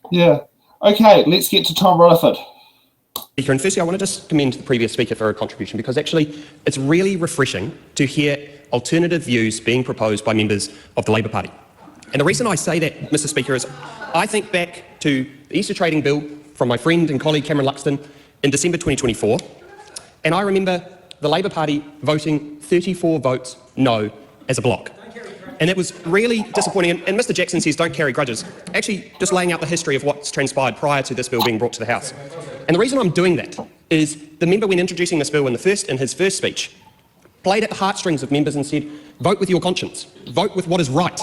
Yeah. Okay, let's get to Tom Rutherford. Speaker, and firstly I want to just commend the previous speaker for her contribution, because actually it's really refreshing to hear alternative views being proposed by members of the Labour Party. And the reason I say that, Mr Speaker, is I think back to the Easter Trading Bill from my friend and colleague Cameron Luxton in December 2024, and I remember the Labour Party voting 34 votes no as a block. And it was really disappointing, and Mr Jackson says don't carry grudges, actually just laying out the history of what's transpired prior to this bill being brought to the House. And the reason I'm doing that is the member, when introducing this bill in his first speech, played at the heartstrings of members and said, vote with your conscience, vote with what is right.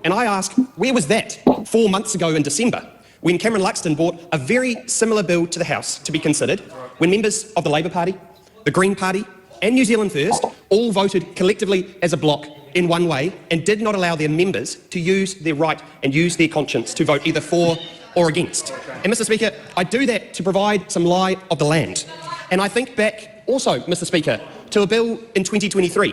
And I ask, where was that 4 months ago in December, when Cameron Luxton brought a very similar bill to the House to be considered, when members of the Labour Party, the Green Party and New Zealand First all voted collectively as a block in one way and did not allow their members to use their right and use their conscience to vote either for or against. And Mr Speaker, I do that to provide some lie of the land. And I think back also, Mr Speaker, to a bill in 2023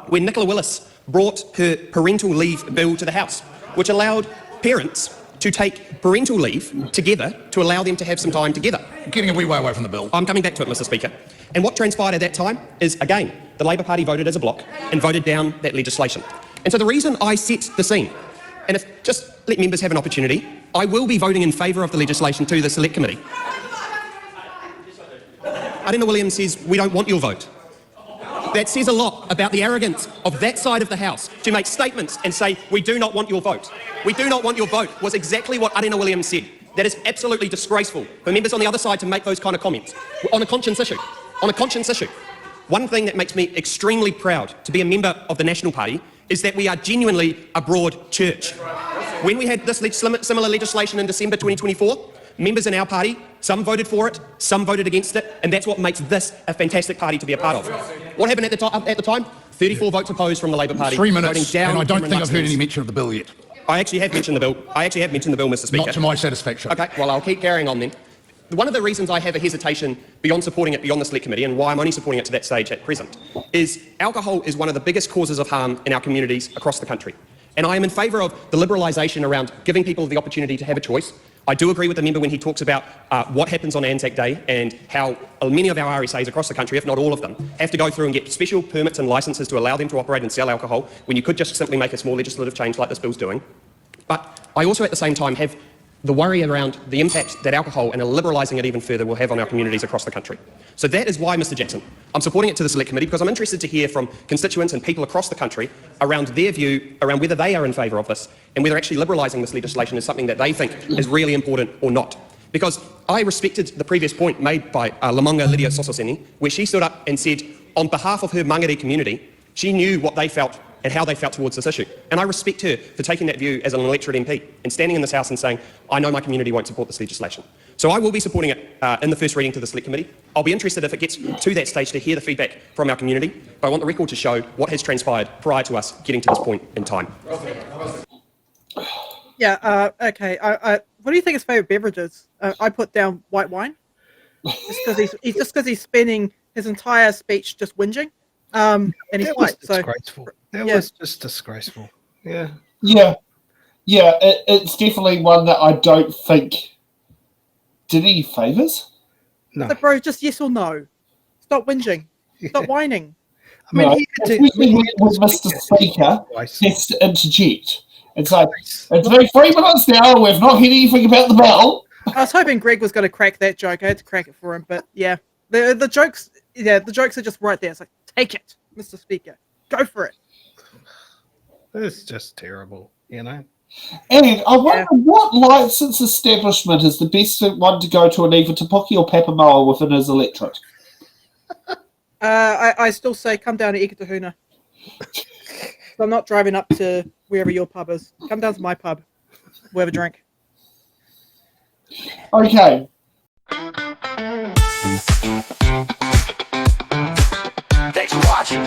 when Nicola Willis brought her parental leave bill to the House, which allowed parents to take parental leave together to allow them to have some time together. Getting a wee way away from the bill. I'm coming back to it, Mr Speaker. And what transpired at that time is, again, the Labour Party voted as a block and voted down that legislation. And so the reason I set the scene, and if just let members have an opportunity, I will be voting in favour of the legislation to the Select Committee. Adina Williams says, we don't want your vote. That says a lot about the arrogance of that side of the House to make statements and say, we do not want your vote. We do not want your vote was exactly what Adina Williams said. That is absolutely disgraceful for members on the other side to make those kind of comments on a conscience issue. On a conscience issue. One thing that makes me extremely proud to be a member of the National Party is that we are genuinely a broad church. When we had this similar legislation in December 2024, members in our party, some voted for it, some voted against it, and that's what makes this a fantastic party to be a part of. What happened at the time? 34 votes opposed from the Labour Party. 3 minutes, voting down and I don't Cameron think I've heard Luxton's. any mention of the bill yet. I actually have mentioned the bill. Mr Speaker. Not to my satisfaction. Okay, well, I'll keep carrying on then. One of the reasons I have a hesitation beyond supporting it beyond the Select Committee, and why I'm only supporting it to that stage at present, is alcohol is one of the biggest causes of harm in our communities across the country. And I am in favour of the liberalisation around giving people the opportunity to have a choice. I do agree with the member when he talks about what happens on Anzac Day and how many of our RSAs across the country, if not all of them, have to go through and get special permits and licences to allow them to operate and sell alcohol when you could just simply make a small legislative change like this bill's doing. But I also at the same time have the worry around the impact that alcohol and liberalising it even further will have on our communities across the country. So that is why, Mr Jackson, I'm supporting it to the Select Committee, because I'm interested to hear from constituents and people across the country around their view around whether they are in favour of this and whether actually liberalising this legislation is something that they think is really important or not. Because I respected the previous point made by Lamonga Lydia Sososeni, where she stood up and said, on behalf of her Mangere community, she knew what they felt and how they felt towards this issue. And I respect her for taking that view as an electorate MP and standing in this House and saying, I know my community won't support this legislation. So I will be supporting it in the first reading to the Select Committee. I'll be interested if it gets to that stage to hear the feedback from our community, but I want the record to show what has transpired prior to us getting to this point in time. Yeah, okay. What do you think his favourite beverages? I put down white wine, just because he's spending his entire speech just whinging. And he's white, so disgraceful. That was just disgraceful. Yeah. It's definitely one that I don't think did any favours. No. So, bro, just yes or no. Stop whinging. Stop whining. I mean, No, he had to, especially with Mr Speaker twice. has to interject. It's like, it's been 3 minutes now and we've not heard anything about the bill. I was hoping Greg was going to crack that joke. I had to crack it for him, but yeah, the jokes are just right there. It's like, take it, Mr. Speaker, go for it. It's just terrible, you know. And I wonder what licence establishment is the best one to go to in either Te Poki or Papamoa within his electorate? I still say come down to Ikitahuna. So I'm not driving up to wherever your pub is. Come down to my pub. We'll have a drink. Okay. Thanks for watching.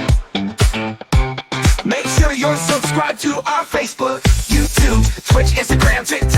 Make sure you're subscribed to our Facebook, YouTube, Twitch, Instagram, TikTok.